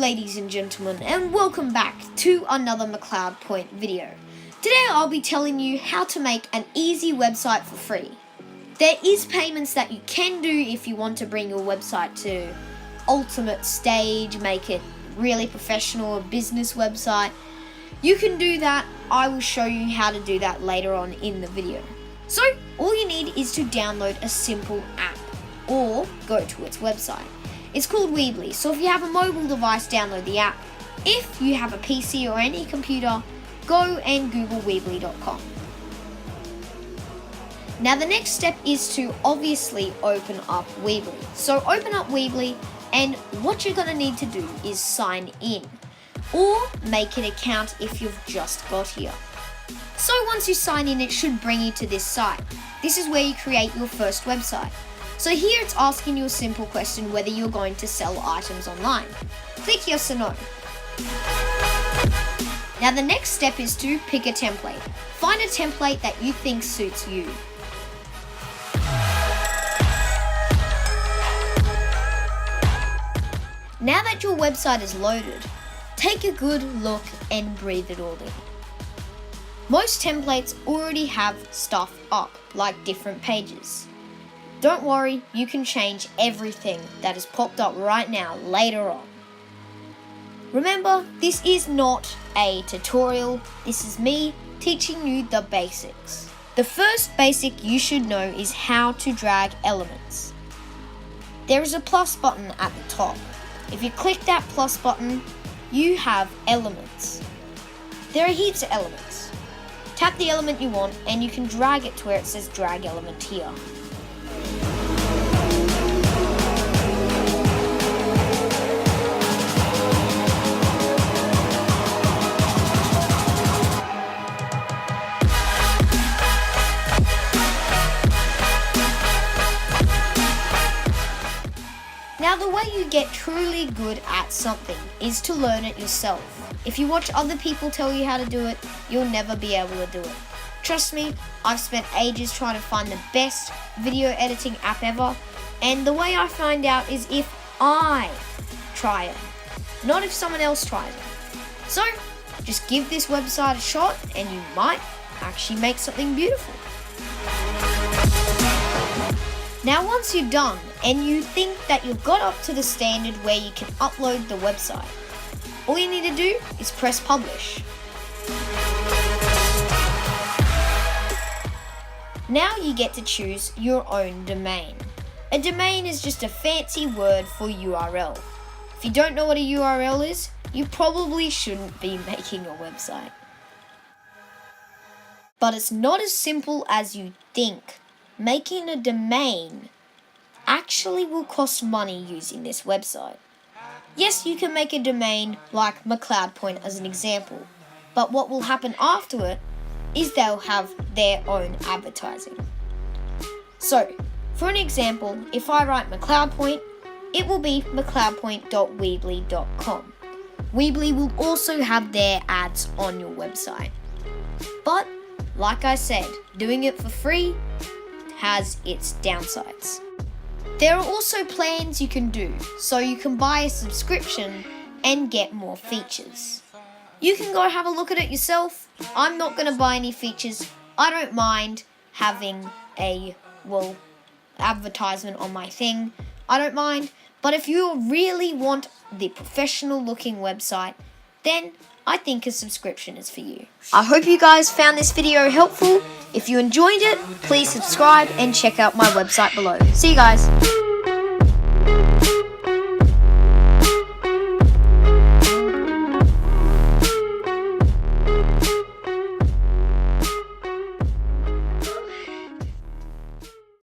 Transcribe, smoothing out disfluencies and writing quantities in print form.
ladies and gentlemen, and welcome back to another McLeod Point video. Today I'll be telling you how to make an easy website for free. There is payments that you can do if you want to bring your website to ultimate stage, make it really professional, a business website. You can do that. I will show you how to do that later on in the video. So all you need is to download a simple app or go to its website. It's called Weebly, so if you have a mobile device, download the app. If you have a PC or any computer, go and Google Weebly.com. Now the next step is to obviously open up Weebly. So open up Weebly, and what you're going to need to do is sign in or make an account if you've just got here. So once you sign in, it should bring you to this site. This is where you create your first website. So here it's asking you a simple question whether you're going to sell items online. Click yes or no. Now the next step is to pick a template. Find a template that you think suits you. Now that your website is loaded, take a good look and breathe it all in. Most templates already have stuff up, like different pages. Don't worry, you can change everything that is popped up right now later on. Remember, this is not a tutorial, this is me teaching you the basics. The first basic you should know is how to drag elements. There is a plus button at the top. If you click that plus button, you have elements. There are heaps of elements. Tap the element you want and you can drag it to where it says drag element here. Now the way you get truly good at something is to learn it yourself. If you watch other people tell you how to do it, you'll never be able to do it. Trust me, I've spent ages trying to find the best video editing app ever, and the way I find out is if I try it, not if someone else tries it. So, just give this website a shot and you might actually make something beautiful. Now once you're done and you think that you've got up to the standard where you can upload the website, all you need to do is press publish. Now you get to choose your own domain. A domain is just a fancy word for URL. If you don't know what a URL is, you probably shouldn't be making a website. But it's not as simple as you think. Making a domain actually will cost money using this website. Yes, you can make a domain like McLeod Point as an example, but what will happen after it is they'll have their own advertising. So, for an example, if I write McLeod Point, it will be mcleodpoint.weebly.com. Weebly will also have their ads on your website. But, like I said, doing it for free has its downsides. There are also plans you can do, so you can buy a subscription and get more features. You can go have a look at it yourself. I'm not going to buy any features. I don't mind having a, advertisement on my thing. I don't mind. But if you really want the professional looking website, then I think a subscription is for you. I hope you guys found this video helpful. If you enjoyed it, please subscribe and check out my website below. See you guys.